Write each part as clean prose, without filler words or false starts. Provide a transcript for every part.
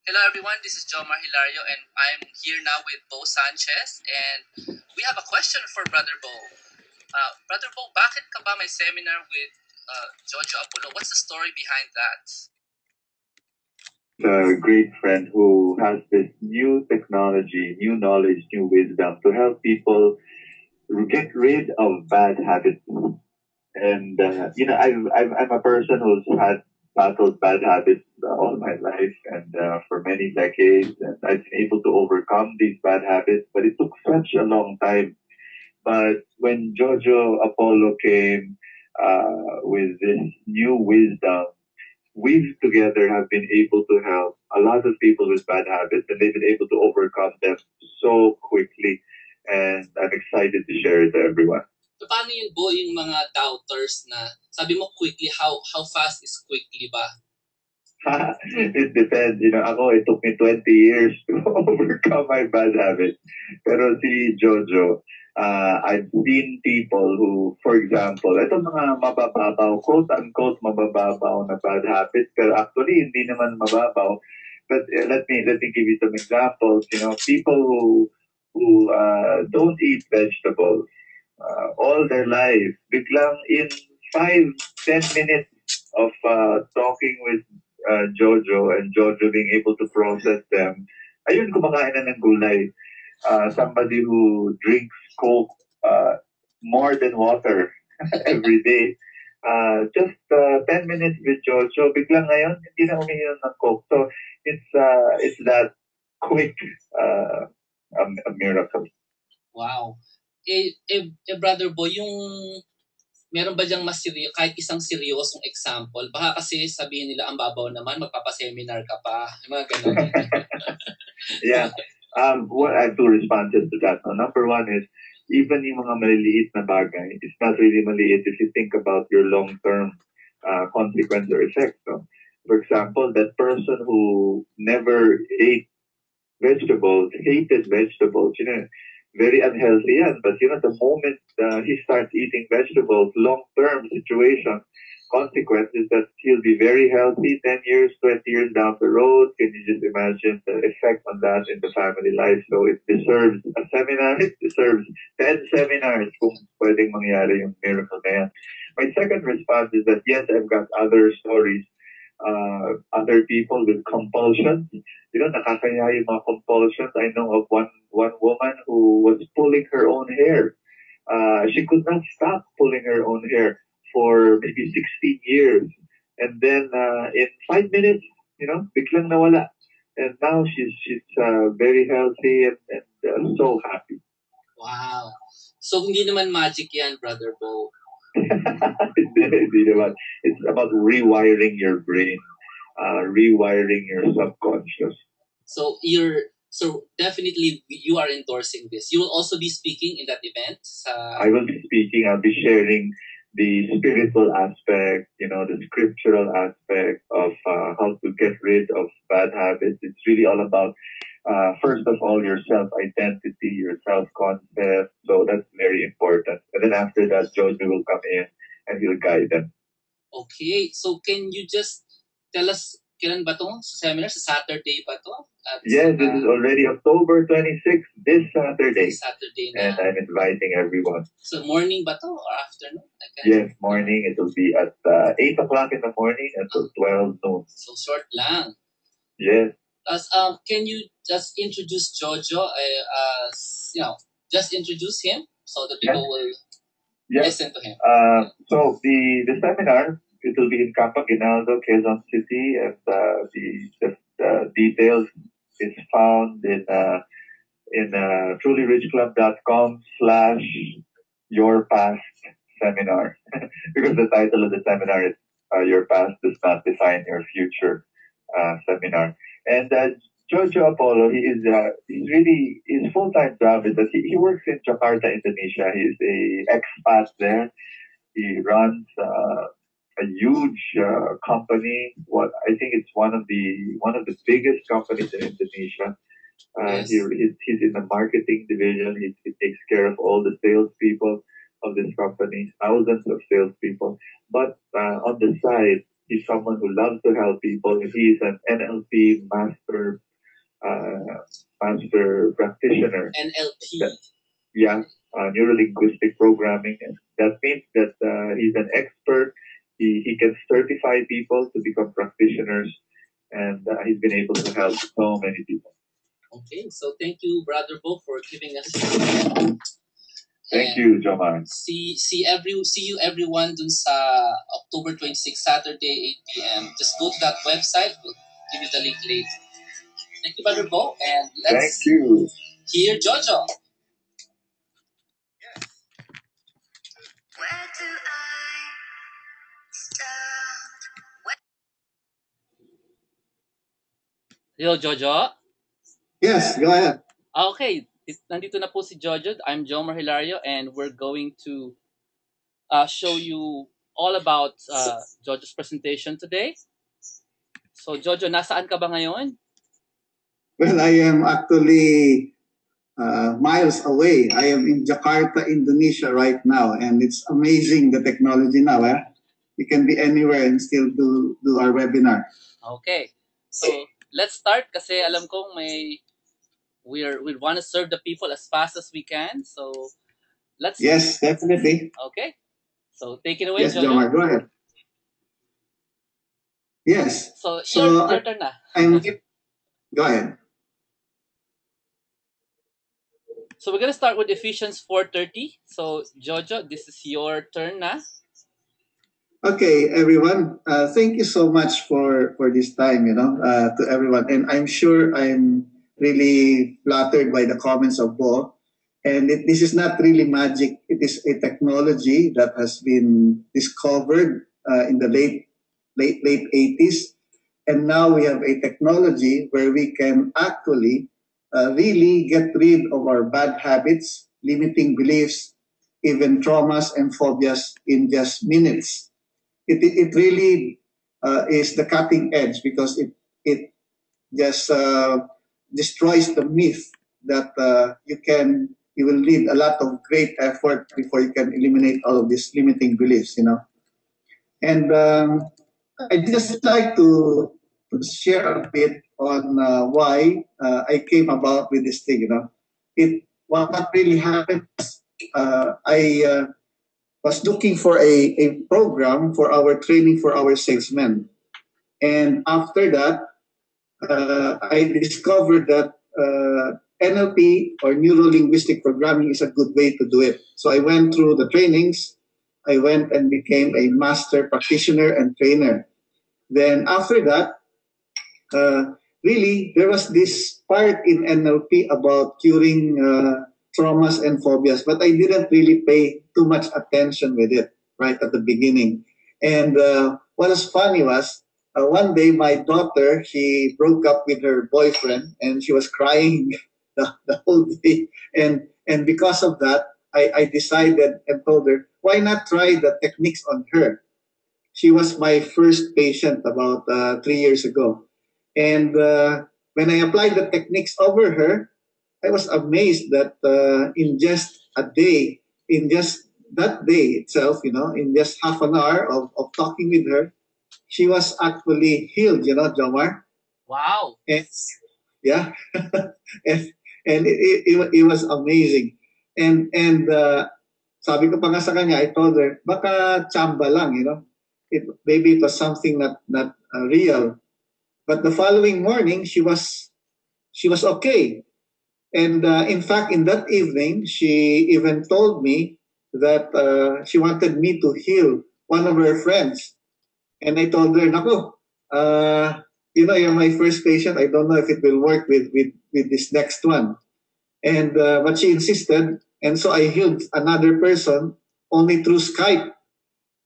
Hello everyone, this is Jomar Hilario and I'm here now with Bo Sanchez and we have a question for Brother Bo. Brother Bo, bakit ka ba may seminar with Jojo Apolo? What's the story behind that? A great friend who has this new technology, new knowledge, new wisdom to help people get rid of bad habits. And I'm a person who's had battled bad habits all my life and for many decades, and I've been able to overcome these bad habits. But it took such a long time. But when Jojo Apollo came with this new wisdom, we together have been able to help a lot of people with bad habits, and they've been able to overcome them so quickly. And I'm excited to share it to everyone. So, paano yun, Bo, yung mga doubters na, sabi mo quickly, how fast is quickly ba? It depends. It took me 20 years to overcome my bad habit. Pero si Jojo, I've seen people who, for example, ito mga mabababaw, quote-unquote mabababaw na bad habits, pero actually hindi naman mababaw. But let me give you some examples. People who don't eat vegetables all their life, biglang in 5-10 minutes of talking with Jojo and Jojo being able to process them, ayun, kumakain na ng gulay. Somebody who drinks Coke more than water every day. Just 10 minutes with Jojo, biglang ngayon, hindi na umiinom ng Coke. So, it's that quick a miracle. Wow. Brother Bo, yung meron ba diyang kahit isang seryosong example? Baka kasi sabihin nila, ang babaw naman, magpapaseminar ka pa. Mga ganun. Yeah. What I have two responses to that. Number one is, even yung mga maliliit na bagay, it's not really maliit if you think about your long-term consequence or effect. So, for example, that person who never hated vegetables, very unhealthy yan. But the moment he starts eating vegetables, long-term situation, consequence is that he'll be very healthy 10 years, 20 years down the road. Can you just imagine the effect on that in the family life? So it deserves a seminar. It deserves 10 seminars kung pwedeng mangyari yung miracle na yan. My second response is that yes, I've got other stories, other people with compulsions. Nakakaya yung mga compulsions. I know of one woman who was pulling her own hair. She could not stop pulling her own hair for maybe 16 years. And then in 5 minutes, biglang nawala. And now she's very healthy and so happy. Wow. So hindi naman magic yan, Brother Bo. Hindi naman. It's about rewiring your brain, rewiring your subconscious. So definitely you are endorsing this. You will also be speaking in that event. I will be speaking. I'll be sharing the spiritual aspect, the scriptural aspect of how to get rid of bad habits. It's really all about, first of all, your self-identity, your self-concept. So that's very important. And then after that, Jojo will come in and he'll guide them. Okay. So can you just tell us, kailan ba to? Seminar? Sa Saturday ba to? Yes, this is already October 26th, this Saturday. Saturday na. And I'm inviting everyone. So morning ba to or afternoon? Yes, morning. It will be at 8 o'clock in the morning until 12 noon. So short lang. Yes. Can you just introduce Jojo? Just introduce him so that people will listen to him. So the seminar, it will be in Campo Aguinaldo, Quezon City, and the details is found in trulyrichclub.com/yourpastseminar because the title of the seminar is Your Past Does Not Define Your Future Seminar. And Jojo Apollo, he's really, his full-time job is that he works in Jakarta, Indonesia. He's a expat there. He runs a huge company. I think it's one of the biggest companies in Indonesia. Yes. He's in the marketing division. He takes care of all the salespeople of this company, thousands of salespeople. But on the side, He's someone who loves to help people. He's an NLP master practitioner. NLP. Yeah, neuro-linguistic programming. And that means that he's an expert. He can certify people to become practitioners, and he's been able to help so many people. Okay, so thank you, Brother Bo, for giving us. Thank you, Jomar. See you everyone dun sa October 26, Saturday, 8 p.m. Just go to that website. We'll give you the link later. Thank you, Brother Bo, and let's hear Jojo. Where do I start? Yo, Jojo? Yes, go ahead. Okay, nandito na po si Jojo. I'm Jomar Hilario, and we're going to show you all about Jojo's presentation today. So, Jojo, nasaan ka ba ngayon? Well, I am actually miles away. I am in Jakarta, Indonesia right now, and it's amazing the technology now. You can be anywhere and still do our webinar. Okay, so let's start kasi alam kong we want to serve the people as fast as we can. So let's. Yes, definitely. Okay, so take it away, yes, Jojo. Jomar, go ahead. Yes. So your turn na. Go ahead. So we're gonna start with Ephesians 4:30. So Jojo, this is your turn na. Okay, everyone. Thank you so much for this time. To everyone, and I'm sure I'm really flattered by the comments of Bo. And this is not really magic. It is a technology that has been discovered in the late 80s, and now we have a technology where we can actually really get rid of our bad habits, limiting beliefs, even traumas and phobias in just minutes. It really is the cutting edge because it just destroys the myth that you will need a lot of great effort before you can eliminate all of these limiting beliefs. And I just like to share a bit on why I came about with this thing. What really happened. I was looking for a program for our training for our salesmen. And after that, I discovered that NLP or neuro-linguistic programming is a good way to do it. So I went through the trainings. I went and became a master practitioner and trainer. Then after that, really, there was this part in NLP about curing traumas and phobias, but I didn't really pay too much attention with it right at the beginning. And what was funny was one day my daughter, she broke up with her boyfriend and she was crying the whole day. And because of that, I decided and told her, why not try the techniques on her? She was my first patient about 3 years ago. And when I applied the techniques over her, I was amazed that in just a day, in just that day itself, in just half an hour of talking with her, she was actually healed, Jomar. Wow. And, yeah. and it was amazing. And sabi ko pa nga sa kanya, I told her, baka chamba lang, maybe it was something not real. But the following morning, she was okay. And in fact, in that evening, she even told me that she wanted me to heal one of her friends. And I told her, Naku, you're my first patient. I don't know if it will work with this next one. And but she insisted. And so I healed another person only through Skype.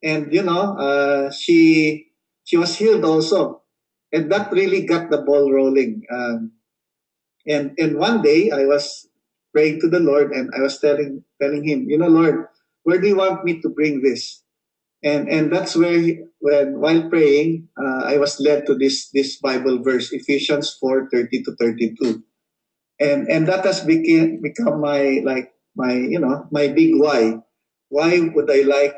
And, she was healed also. And that really got the ball rolling. And one day I was praying to the Lord and I was telling him, Lord, where do you want me to bring this? And that's where while praying, I was led to this Bible verse, Ephesians 4:30-32, and that has become my my big why. Why would I like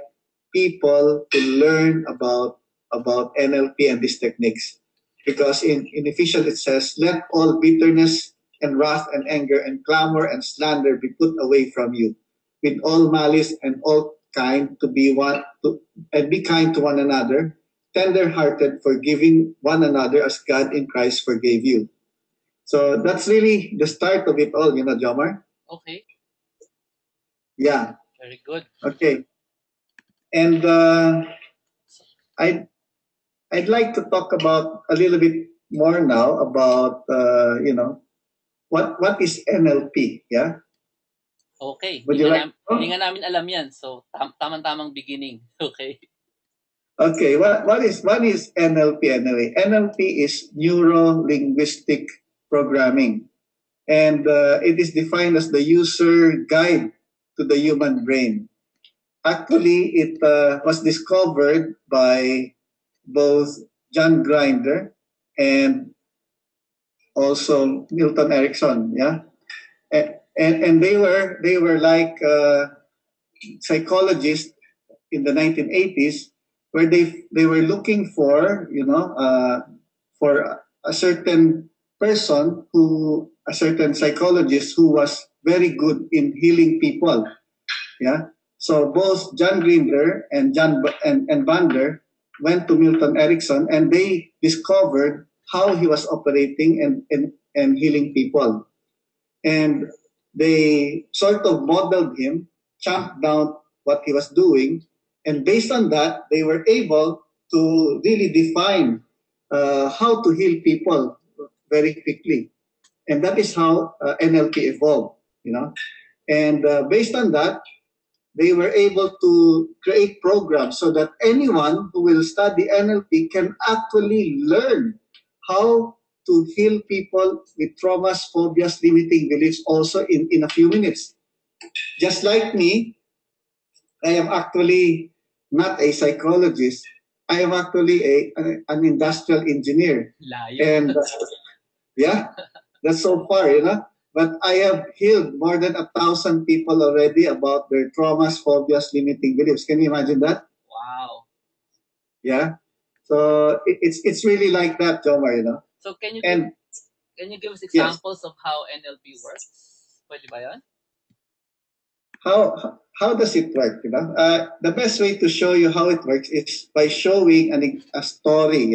people to learn about about NLP and these techniques. Because in Ephesians it says, let all bitterness and wrath and anger and clamor and slander be put away from you, with all malice and all kind and be kind to one another, tender-hearted, forgiving one another as God in Christ forgave you. So that's really the start of it all, Jomar. Okay. Yeah. Very good. Okay. And I'd like to talk about a little bit more now about what is NLP? Yeah. Okay. Would you like? Hindi nga namin alam yan. So, tamang beginning. Okay. Okay. What is NLP anyway? NLP is neuro-linguistic programming, and it is defined as the user guide to the human brain. Actually, it was discovered by both John Grinder and also Milton Erickson. Yeah, and they were like psychologists in the 1980s, where they were looking for for a certain a certain psychologist who was very good in healing people. Yeah. So both John Grinder and and Bander went to Milton Erickson, and they discovered how he was operating and healing people. And they sort of modeled him, champed down what he was doing, and based on that, they were able to really define how to heal people very quickly. And that is how NLP evolved, And based on that, they were able to create programs so that anyone who will study NLP can actually learn how to heal people with traumas, phobias, limiting beliefs also in a few minutes. Just like me, I am actually not a psychologist. I am actually an industrial engineer. Layo. And yeah, that's so far, But I have healed more than 1,000 people already about their traumas, phobias, limiting beliefs. Can you imagine that? Wow. Yeah. So it's really like that, Jomar, So can you give us examples of how NLP works? Pwede ba yan? How does it work? The best way to show you how it works is by showing a story.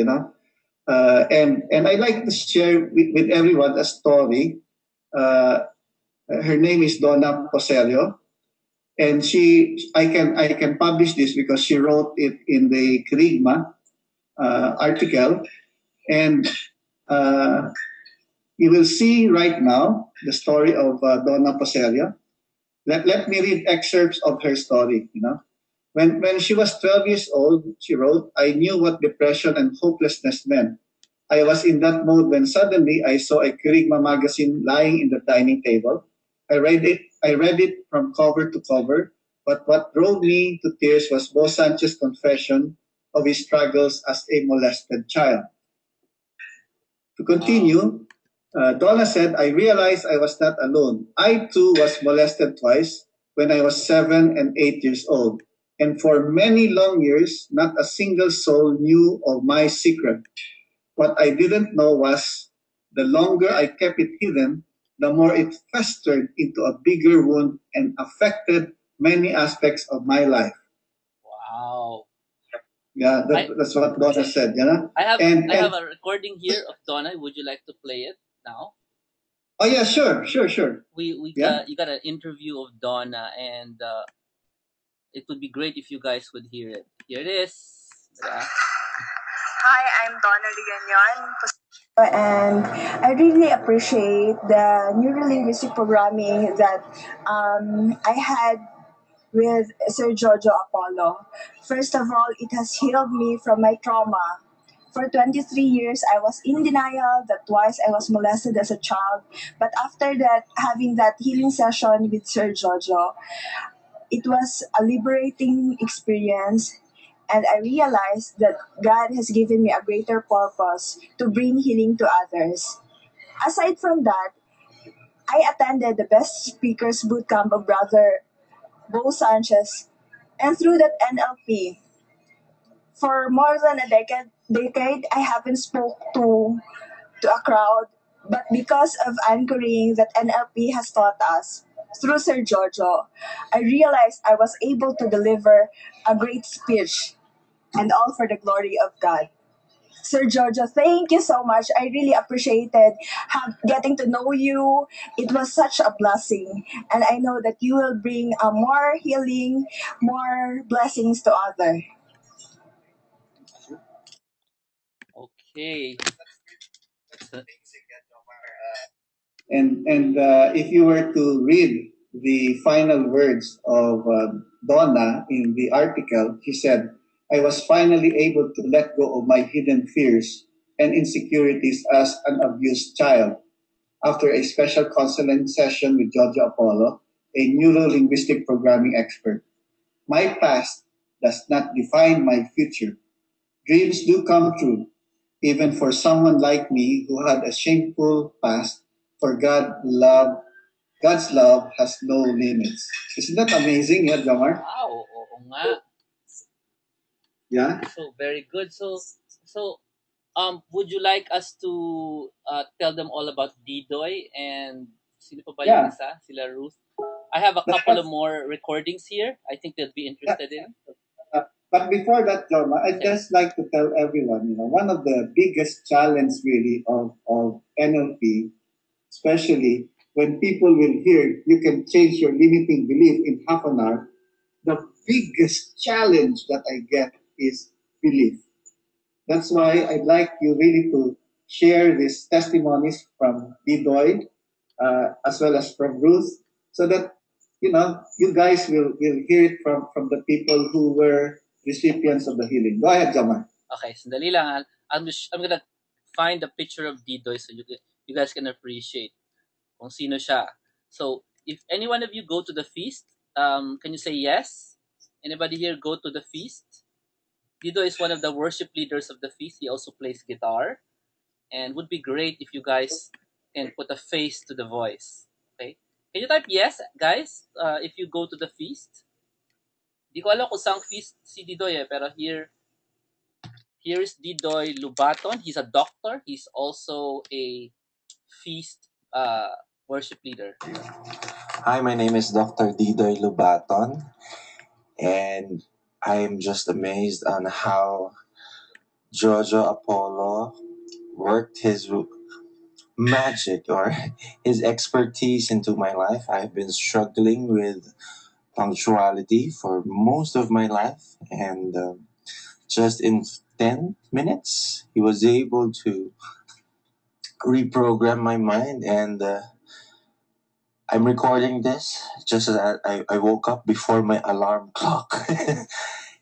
And I like to share with everyone a story. Her name is Donna, and I can publish this because she wrote it in the Kerygma article, and you will see right now the story of Donna Poserio. Let me read excerpts of her story. When she was 12 years old, she wrote, "I knew what depression and hopelessness meant. I was in that mode when suddenly I saw a Kerygma magazine lying in the dining table. I read it from cover to cover, but what drove me to tears was Bo Sanchez's confession of his struggles as a molested child." To continue, Donna said, "I realized I was not alone. I too was molested twice when I was 7 and 8 years old. And for many long years, not a single soul knew of my secret. What I didn't know was the longer I kept it hidden, the more it festered into a bigger wound and affected many aspects of my life." Wow. Yeah, that's what Donna said. I have a recording here of Donna. Would you like to play it now? Oh yeah, sure. You got an interview of Donna, and it would be great if you guys would hear it. Here it is. Yeah. Hi, I'm Donna Liganyon. And I really appreciate the neurolinguistic programming that I had with Sir Jojo Apollo. First of all, it has healed me from my trauma. For 23 years, I was in denial that twice I was molested as a child. But after that, having that healing session with Sir Jojo, it was a liberating experience, and I realized that God has given me a greater purpose to bring healing to others. Aside from that, I attended the Best Speakers Bootcamp of Brother Bo Sanchez, and through that NLP, for more than a decade, I haven't spoke to a crowd, but because of anchoring that NLP has taught us through Sir Jojo, I realized I was able to deliver a great speech, and all for the glory of God. Sir Jojo, thank you so much. I really appreciated getting to know you. It was such a blessing. And I know that you will bring more healing, more blessings to others. Okay. And if you were to read the final words of Donna in the article, she said, "I was finally able to let go of my hidden fears and insecurities as an abused child after a special counseling session with Jojo Apollo, a neuro-linguistic programming expert. My past does not define my future. Dreams do come true, even for someone like me who had a shameful past. For God's love has no limits." Isn't that amazing, yeah, Jomar? Wow, oo nga. Yeah. So very good. So would you like us to tell them all about DIDOY and sino pa ba yung Yeah. isa? Sila Ruth. I have a But, couple of more recordings here. I think they'll be interested in. but before that, Jomar, I'd Okay. just like to tell everyone, one of the biggest challenge really of NLP, especially when people will hear you can change your limiting belief in half an hour, the biggest challenge that I get is belief. That's why I'd like you really to share these testimonies from DIDOY, as well as from Ruth, so that you guys will hear it from the people who were recipients of the healing. Go ahead, Jamal. Okay, sandali lang. I'm gonna find a picture of DIDOY so you guys can appreciate kung sino siya. So, if any one of you go to the feast, can you say yes? Anybody here go to the feast? Dido is one of the worship leaders of the feast. He also plays guitar. And would be great if you guys can put a face to the voice. Okay? Can you type yes, guys, if you go to the feast? Di ko alam kung saan feast si Didoy pero here is Didoy Lubaton. He's a doctor. He's also a feast worship leader. Hi, my name is Dr. DIDOY Lubaton, and I'm just amazed on how Jojo Apollo worked his magic or his expertise into my life. I've been struggling with punctuality for most of my life, and just in 10 minutes, he was able to reprogram my mind, and I'm recording this just as I woke up before my alarm clock.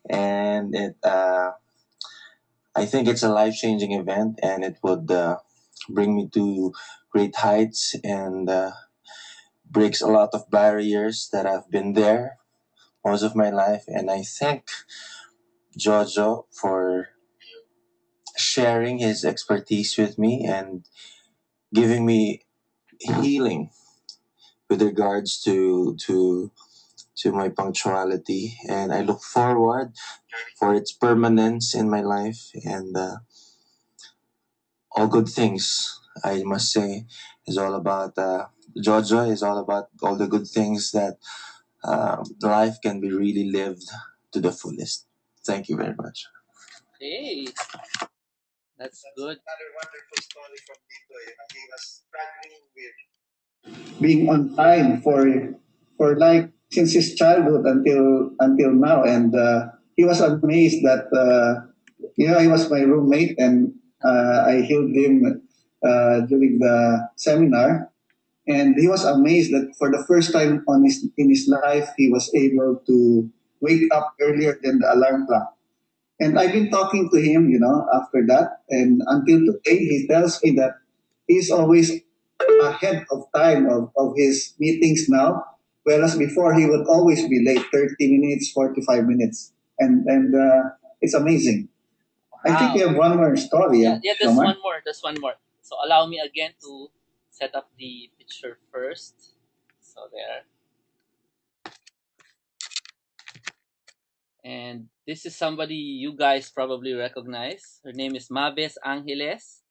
And I think it's a life-changing event, and it would bring me to great heights, and breaks a lot of barriers that I've been there most of my life. And I thank Jojo for sharing his expertise with me and giving me healing with regards to my punctuality, and I look forward for its permanence in my life, and all good things, I must say, is all about Jojo is all about all the good things that life can be really lived to the fullest. Thank you very much. Hey, that's good. Another wonderful story from Tito. He was struggling with being on time for like since his childhood until now, and he was amazed that he was my roommate, and I healed him during the seminar, and he was amazed that for the first time in his life he was able to wake up earlier than the alarm clock. And I've been talking to him, after that, and until today, he tells me that he's always ahead of time of his meetings now, whereas before he would always be late, 30 minutes, 45 minutes. And it's amazing. I think we have one more story, Yeah, there's Jomar? one more. There's one more. So allow me again to set up the picture first. So there. And this is somebody you guys probably recognize. Her name is Mabes Angeles.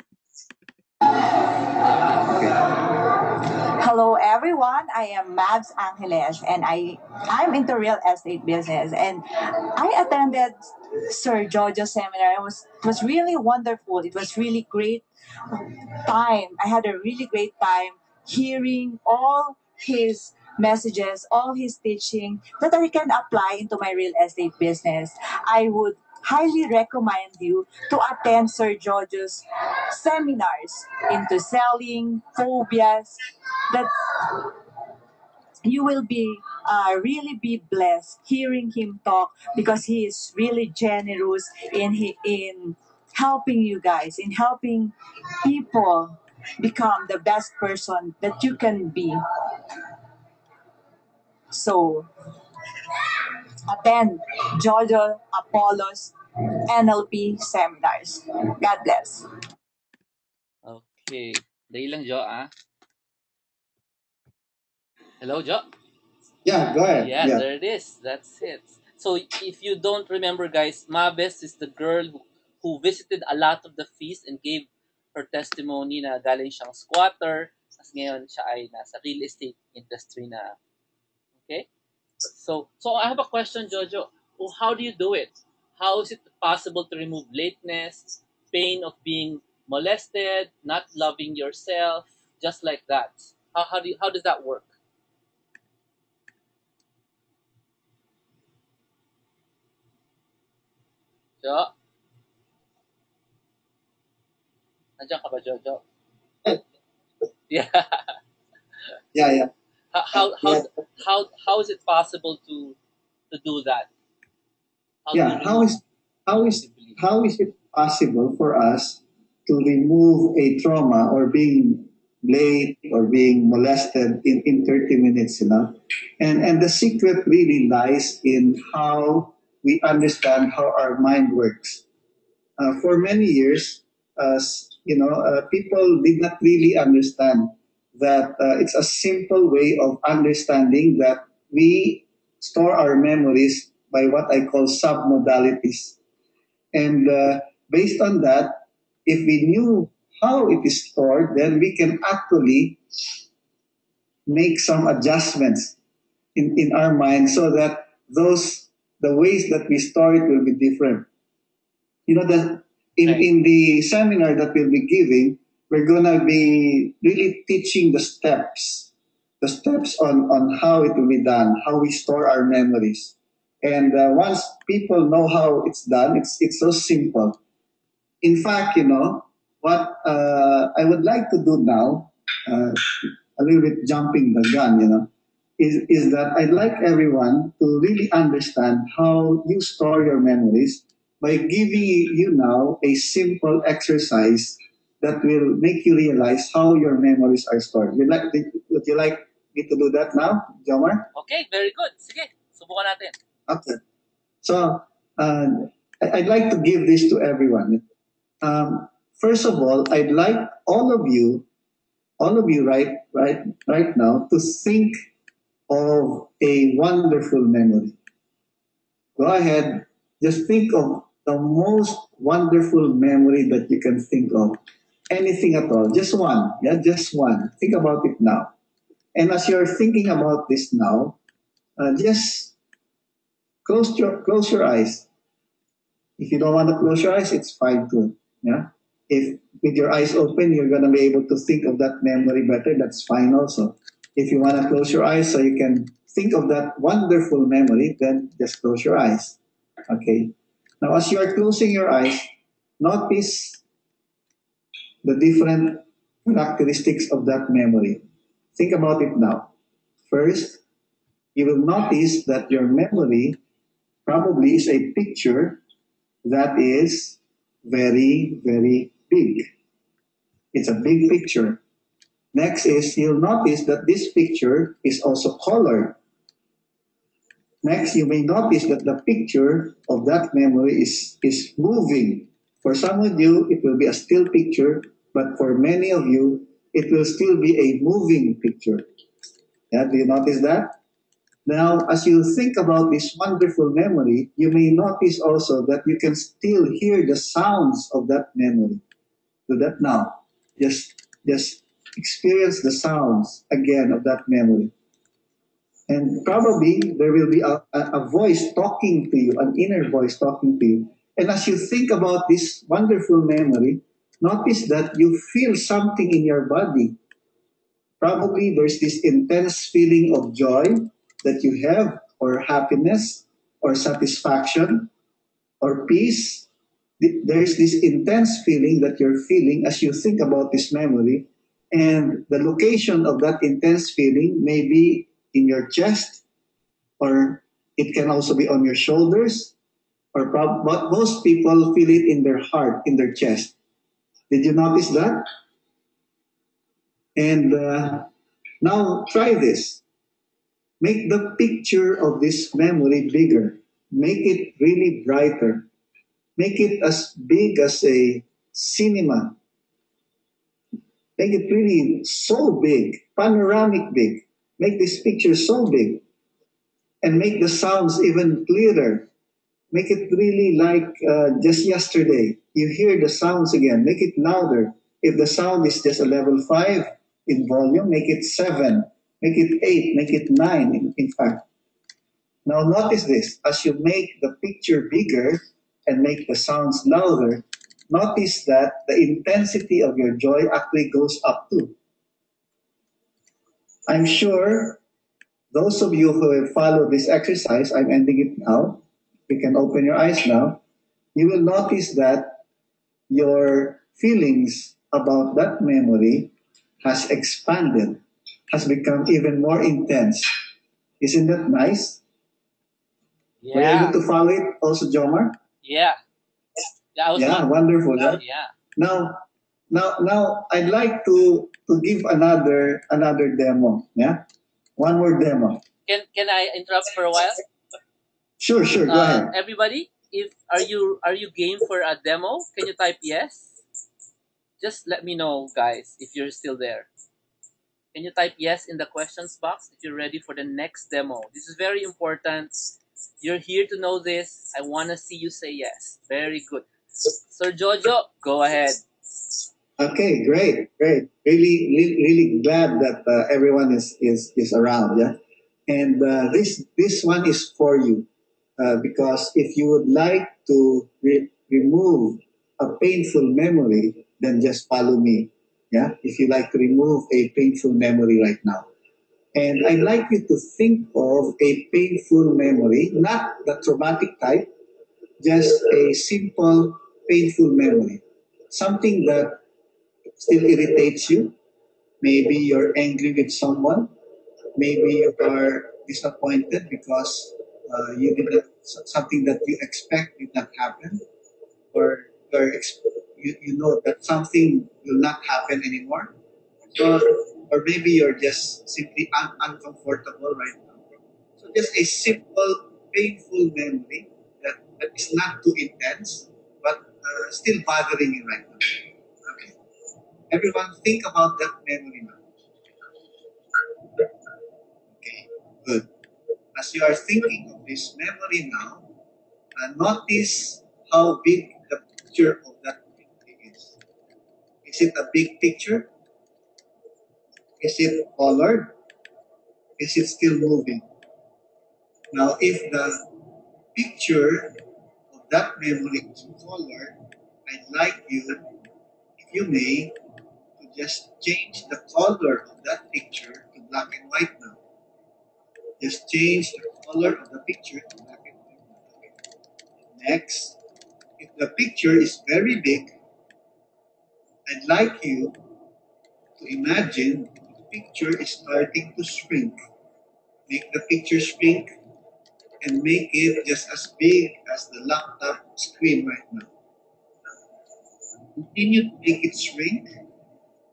Hello everyone, I am Mabs Angeles and I'm into real estate business and I attended Sir Jojo seminar. It was really wonderful. It was really great time. I had a really great time hearing all his messages, all his teaching that I can apply into my real estate business. I would highly recommend you to attend Sir Jojo's seminars into selling, phobias, that you will be really be blessed hearing him talk because he is really generous in helping you guys, in helping people become the best person that you can be. So attend Jojo Apollo's NLP seminars. God bless. Okay. Dali lang, Jo, ah. Hello, Jo? Yeah, go ahead. Yeah, Yeah. there it is. That's it. So if you don't remember, guys, Mabes is the girl who visited a lot of the feast and gave her testimony na galing siyang squatter, tapos ngayon siya ay nasa real estate industry na. Okay? So I have a question, Jojo. How do you do it? How is it possible to remove lateness, pain of being molested, not loving yourself, just like that? How does that work? Jo? Nandiyan ka ba, Jojo? Yeah. Yeah, yeah. how how Yeah. how's, how is it possible to do that? How do you Yeah, remove how is negative belief? how is it possible for us to remove a trauma or being late or being molested in 30 minutes, you know? And the secret really lies in how we understand how our mind works. For many years, people did not really understand that it's a simple way of understanding that we store our memories by what I call submodalities. And based on that, if we knew how it is stored, then we can actually make some adjustments in our mind so that the ways that we store it will be different. You know that Right. in the seminar that we'll be giving, we're gonna be really teaching the steps on how it will be done, how we store our memories. And once people know how it's done, it's so simple. In fact, what I would like to do now, a little bit jumping the gun, is that I'd like everyone to really understand how you store your memories by giving you now a simple exercise that will make you realize how your memories are stored. Would you like me to do that now, Jomar? Okay, very good. Sige, subukan natin. Okay. So uh, I'd like to give this to everyone. First of all, I'd like all of you right now to think of a wonderful memory. Go ahead, just think of the most wonderful memory that you can think of. Anything at all, just one. Yeah, just one. Think about it now. And as you're thinking about this now, just close your eyes. If you don't want to close your eyes, it's fine too. Yeah. If with your eyes open, you're gonna be able to think of that memory better. That's fine also. If you want to close your eyes so you can think of that wonderful memory, then just close your eyes. Okay. Now, as you are closing your eyes, notice the different characteristics of that memory. Think about it now. First, you will notice that your memory probably is a picture that is very, very big. It's a big picture. Next is you'll notice that this picture is also colored. Next, you may notice that the picture of that memory is moving. For some of you, it will be a still picture, but for many of you, it will still be a moving picture. Yeah, do you notice that? Now, as you think about this wonderful memory, you may notice also that you can still hear the sounds of that memory. Do that now. Just experience the sounds again of that memory. And probably there will be a voice talking to you, an inner voice talking to you. And as you think about this wonderful memory, notice that you feel something in your body. Probably there's this intense feeling of joy that you have, or happiness, or satisfaction, or peace. There's this intense feeling that you're feeling as you think about this memory. And the location of that intense feeling may be in your chest, or it can also be on your shoulders, but most people feel it in their heart, in their chest. Did you notice that? And now try this. Make the picture of this memory bigger. Make it really brighter. Make it as big as a cinema. Make it really so big, panoramic big. Make this picture so big. And make the sounds even clearer. Make it really like just yesterday. You hear the sounds again. Make it louder. If the sound is just a level 5 in volume, make it 7. Make it 8. Make it 9, in fact. Now notice this. As you make the picture bigger and make the sounds louder, notice that the intensity of your joy actually goes up too. I'm sure those of you who have followed this exercise, I'm ending it now. You can open your eyes now. You will notice that your feelings about that memory has expanded, has become even more intense. Isn't that nice? Were you able to follow it also, Jomar? Yeah. Yeah, wonderful. Huh? Yeah. Now, I'd like to give another demo. Yeah, one more demo. Can I interrupt for a while? Sure. Go ahead. Everybody, if are you game for a demo? Can you type yes? Just let me know, guys, if you're still there. Can you type yes in the questions box if you're ready for the next demo? This is very important. You're here to know this. I want to see you say yes. Very good. Sir Jojo, go ahead. Okay, great. Really glad that everyone is around. Yeah, and this one is for you because if you would like to remove a painful memory, then just follow me. Yeah, if you like to remove a painful memory right now. And I'd like you to think of a painful memory, not the traumatic type, just a simple painful memory. Something that still irritates you. Maybe you're angry with someone. Maybe you are disappointed because you did not, something that you expect did not happen, or you know that something will not happen anymore. Or, or maybe you're just simply uncomfortable right now. So just a simple, painful memory that is not too intense, but still bothering you right now. Okay. Everyone, think about that memory now. Okay, good. As you are thinking of this memory now, notice how big the picture of that memory is. Is it a big picture? Is it colored? Is it still moving? Now, if the picture of that memory is colored, I'd like you, if you may, to just change the color of that picture to black and white now. Just change the color of the picture to black and white. Next, if the picture is very big, I'd like you to imagine the picture is starting to shrink. Make the picture shrink and make it just as big as the laptop screen right now. Continue to make it shrink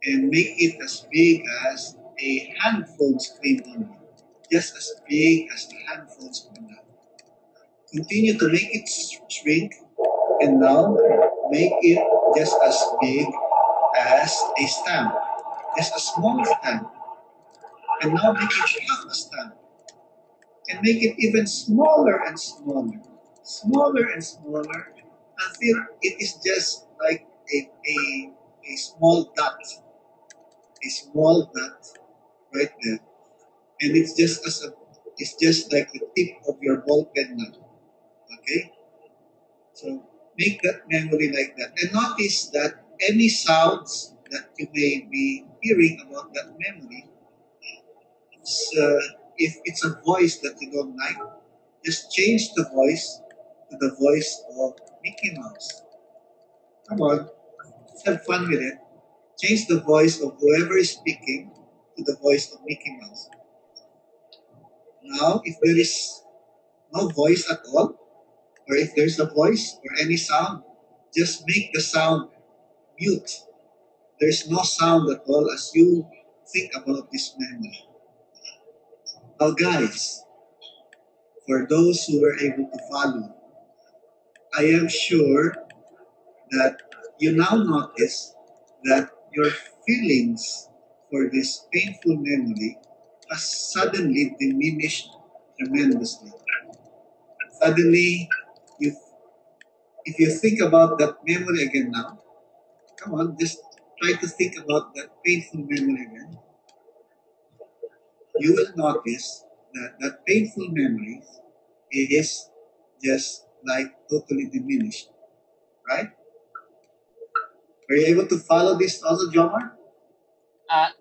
and make it as big as a handphone screen only. Just as big as the handphone screen now. Continue to make it shrink and now make it just as big as a stamp. Just a small stamp. And now make it half a stamp. and make it even smaller and smaller and smaller, until it is just like a small dot, right there, and it's just like the tip of your ball pen now. Okay, so make that memory like that, and notice that any sounds that you may be hearing about that memory, if it's a voice that you don't like, just change the voice to the voice of Mickey Mouse. Come on, let's have fun with it. Change the voice of whoever is speaking to the voice of Mickey Mouse. Now, if there is no voice at all, or if there's a voice or any sound, just make the sound mute. There's no sound at all as you think about this memory. Now, guys, for those who were able to follow, I am sure that you now notice that your feelings for this painful memory has suddenly diminished tremendously. Suddenly, you, if you think about that memory again now, come on, just try to think about that painful memory again. You will notice that that painful memory is just like totally diminished, right? Are you able to follow this also, Jomar?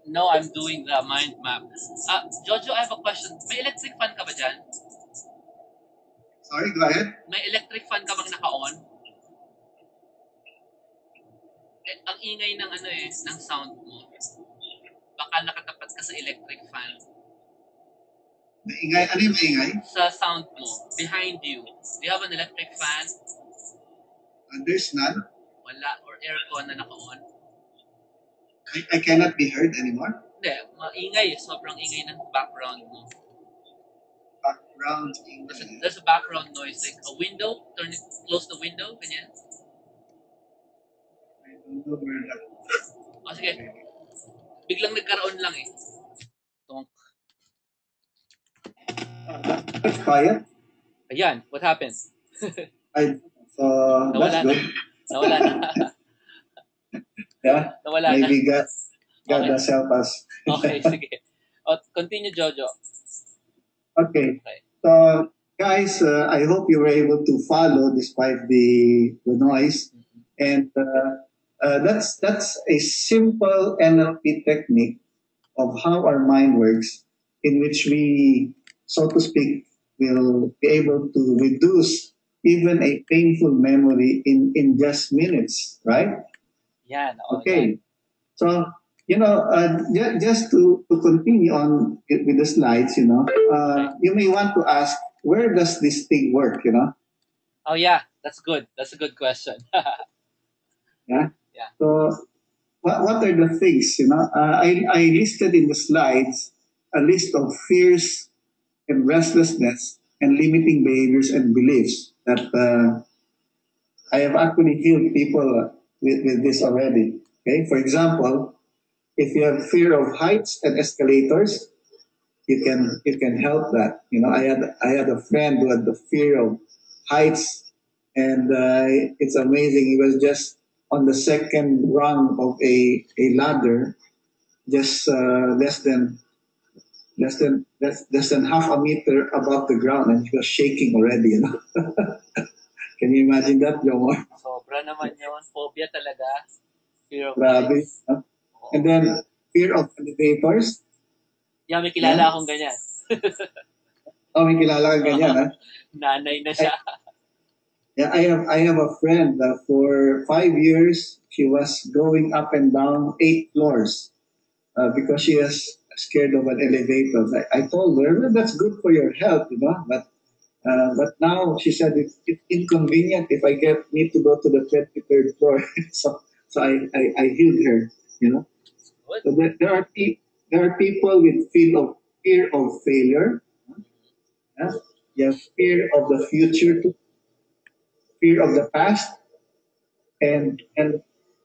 No, I'm doing the mind map. Jojo, I have a question. May electric fan ka ba dyan? Sorry, go ahead. May electric fan ka bang naka-on? Ang ingay ng ng sound mo. Baka nakatapat ka sa electric fan. Maingay? Ano yung maingay? Sa sound mo, behind you. Do you have an electric fan? There's none. Wala, or aircon na naka-on? I cannot be heard anymore. Hindi, maingay. Sobrang ingay ng background mo. Background There's a background noise, like a window. Close the window, ganyan. I don't know where that. O sige, biglang nagkaroon lang eh. Tonk. That's quiet. Ayan, what happened? So Nawala that's good. Nawala na. Yeah. Nawala Maybe na. God Okay. does help us. Okay, sige. Continue, Jojo. Okay. So, guys, I hope you were able to follow despite the noise. And that's a simple NLP technique of how our mind works, in which we, so to speak, will be able to reduce even a painful memory in just minutes, right? Yan. Okay. So, just to continue on with the slides, you may want to ask, where does this thing work, Oh yeah, that's good. That's a good question. Yeah. Yeah. So, what are the things, I listed in the slides a list of fears and restlessness and limiting behaviors and beliefs that I have actually healed people with this already. Okay. For example, if you have fear of heights and escalators, you can help that. I had a friend who had the fear of heights, and it's amazing. He was just on the second rung of a ladder, just less than half a meter above the ground, and he was shaking already. Can you imagine that, Jomar? Sobra naman yun. Phobia talaga. Fear of Grabe. heights. And then fear of elevators. Yeah, may kilala akong ganyan. Oh, may kilala kang ganyan, ha? Nanay na siya. Yeah, I have a friend, for 5 years she was going up and down 8 floors, because she was scared of an elevator. I told her, well, that's good for your health, but now she said it's inconvenient if I need to go to the 23rd floor. so I healed her, Good. So there are people with fear of failure. Yeah? You have fear of the future, fear of the past, and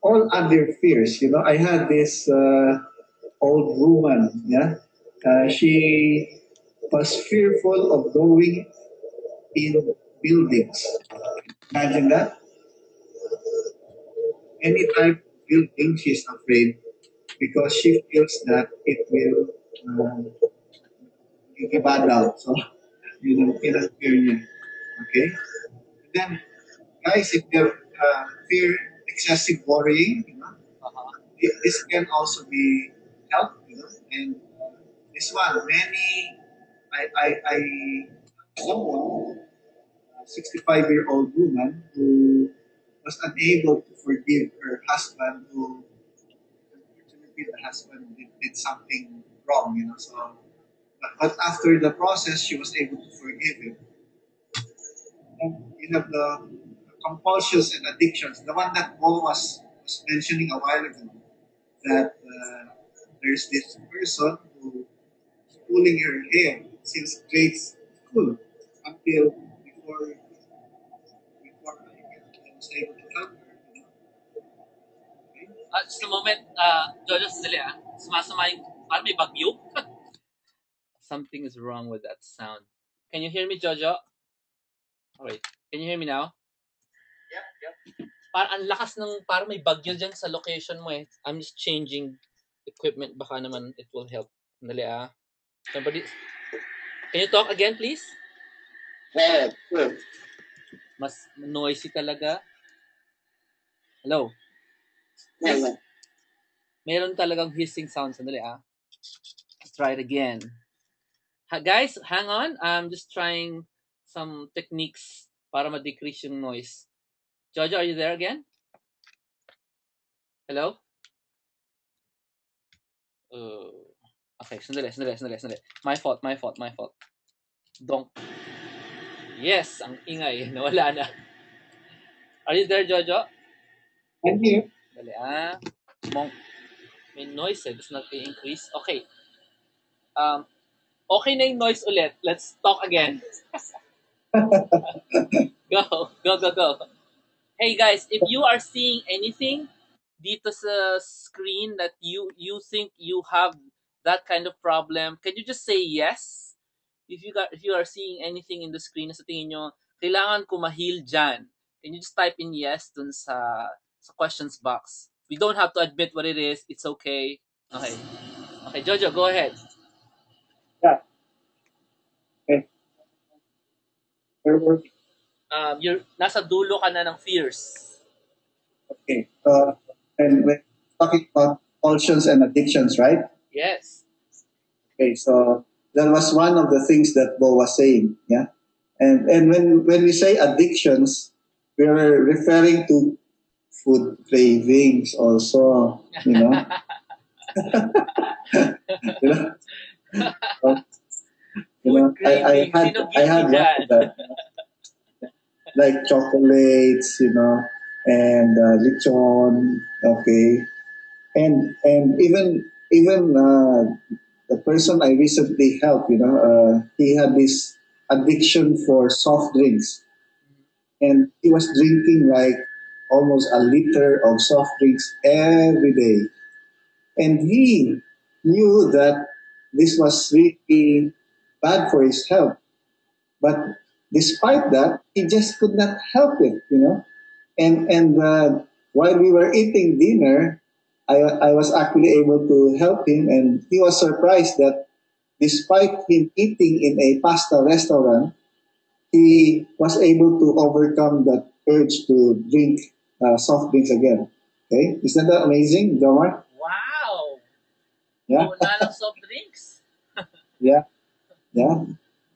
all other fears. I had this old woman. Yeah, she was fearful of going in buildings. Imagine that. Any type of building, she's afraid because she feels that it will give bad out. So you don't fear you. Okay. Then, guys, if you fear excessive worrying, this can also be helped. And this one, I someone, a 65-year-old woman who was unable to forgive her husband who unfortunately the husband did something wrong, so but after the process she was able to forgive him. And you have the compulsions and addictions, the one that Bo was mentioning a while ago, that there's this person who is pulling her hair since grade school until before I was able to help her. Okay? Just a moment, Jojo, sandali Sumasama yung, parang may bagyo. Something is wrong with that sound. Can you hear me, Jojo? Alright. Can you hear me now? Yep. Parang ang lakas ng, parang may bagyo dyan sa location mo eh. I'm just changing equipment. Baka naman it will help. Sandali Somebody, can you talk again, please? Sure. Mas noisy talaga. Hello? Yeah. Meron talagang hissing sound. Sandali Let's try it again. Guys, hang on. I'm just trying some techniques para ma-decrease yung noise. Jojo, are you there again? Hello? Okay, sandali. My fault. Donk. Yes, ang ingay. Nawala na. Are you there, Jojo? I'm here. Dali Monk. May noise It's not being increased. Okay. Okay na yung noise ulit. Let's talk again. Go. Hey guys, if you are seeing anything dito sa screen that you think you have that kind of problem, can you just say yes? If you are seeing anything in the screen na sa tingin nyo, kailangan ko ma-heal dyan, can you just type in yes dun sa questions box? We don't have to admit what it is. It's okay. Okay, Jojo, go ahead. Yeah. Okay. You're nasa dulo ka na ng fears. Okay. And we're talking about compulsions and addictions, right? Yes. Okay, so that was one of the things that Bo was saying, yeah. And when we say addictions, we are referring to food cravings also, you know. you know, so, Food cravings. I had one of that, like chocolates, and lechon, okay, and even the person I recently helped, he had this addiction for soft drinks, and he was drinking like almost a liter of soft drinks every day, and he knew that this was really bad for his health, but despite that, he just could not help it. And while we were eating dinner, I was actually able to help him, and he was surprised that despite him eating in a pasta restaurant, he was able to overcome that urge to drink soft drinks again. Okay, isn't that amazing, Jomar? Wow. Yeah. Wala lang soft drinks. Yeah.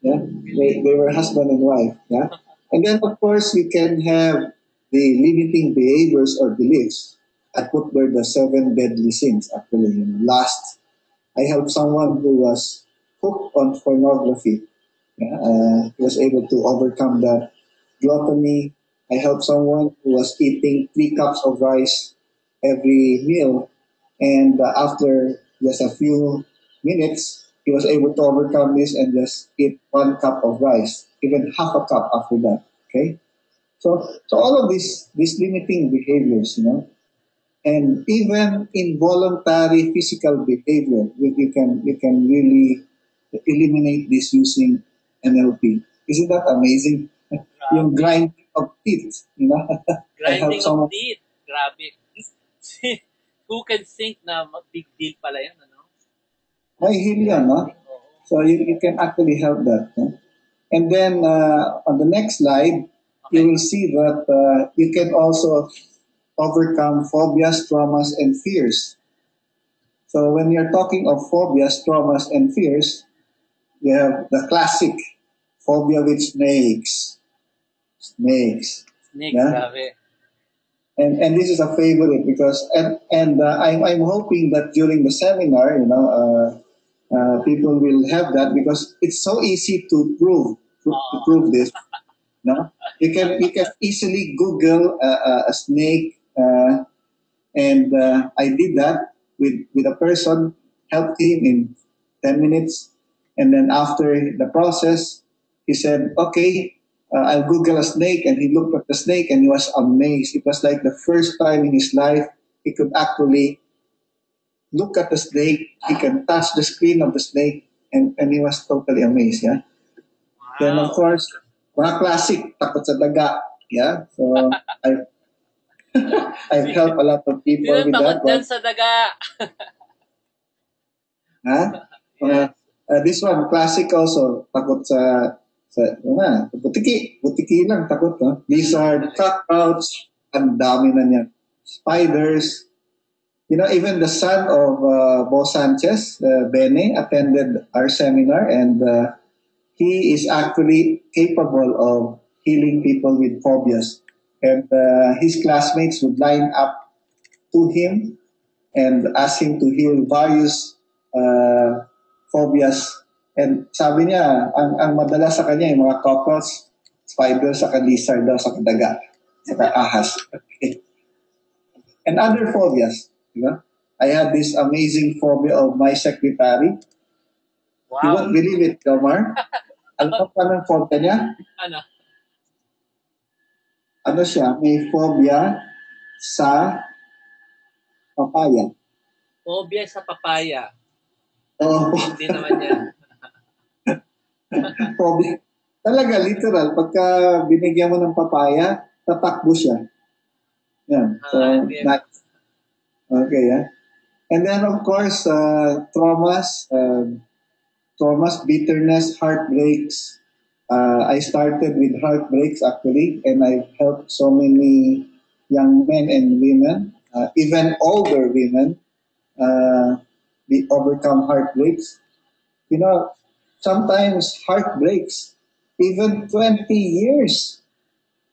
They were husband and wife. Yeah. And then, of course, you can have the limiting behaviors or beliefs. I put there the 7 deadly sins, actually. Last, I helped someone who was hooked on pornography. Yeah, he was able to overcome that. Gluttony. I helped someone who was eating 3 cups of rice every meal. And after just a few minutes, he was able to overcome this and just eat 1 cup of rice, even half a cup after that. Okay? So all of these limiting behaviors, and even involuntary physical behavior, you can really eliminate this using NLP. Isn't that amazing? Yung grinding of teeth, you know. I help Grinding of someone. teeth. Grabe. Who can think na big deal pala yun, ano? May heal yan, no? So you can actually help that. No? And then on the next slide, you will see that you can also overcome phobias, traumas, and fears. So when you're talking of phobias, traumas, and fears, you have the classic phobia with snakes. Snakes. Snakes, Yeah? grabe. And this is a favorite because I'm hoping that during the seminar, you know, people will have that because it's so easy to prove this. No, you can easily Google a snake, and I did that with a person, helped him in 10 minutes, and then after the process, he said, "Okay, I'll Google a snake," and he looked at the snake and he was amazed. It was like the first time in his life he could actually look at the snake. He can touch the skin of the snake, and he was totally amazed. Yeah. Then of course, mga classic, takot sa daga. Yeah. So I've helped a lot of people Sino with takot that dyan one. sa daga? Huh? This one, classic also. Takot sa butiki. Butiki lang, takot. No? Lizard, cockroach, ang dami na niyan. Spiders. You know, even the son of Bo Sanchez, Bene, attended our seminar, and he is actually capable of healing people with phobias. And his classmates would line up to him and ask him to heal various phobias. And sabi niya, ang madala sa kanya, yung mga cockroach, spider, sa lizard daw, sa daga, sa ahas. Okay. And other phobias. You know? I had this amazing phobia of my secretary. Wow. You won't believe it, Jomar. Alam mo pa ng phobia niya? Ano? Ano siya? May phobia sa papaya. Phobia sa papaya. Oh, Hindi naman yan. phobia. Talaga, literal. Pagka binigyan mo ng papaya, tatakbo siya. Yan. So, okay, yeah. And then, of course, traumas, bitterness, heartbreaks. I started with heartbreaks, actually, and I've helped so many young men and women, even older women, overcome heartbreaks. You know, sometimes heartbreaks, even 20 years,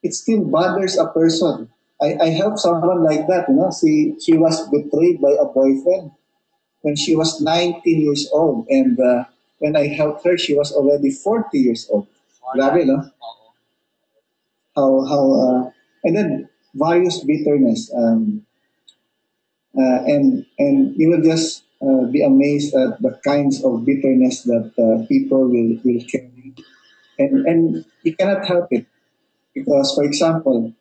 it still bothers a person. I helped someone like that, you know. She was betrayed by a boyfriend when she was 19 years old. And when I helped her, she was already 40 years old. Grabe, no? And then various bitterness. And you will just be amazed at the kinds of bitterness that people will carry. And you cannot help it. Because, for example,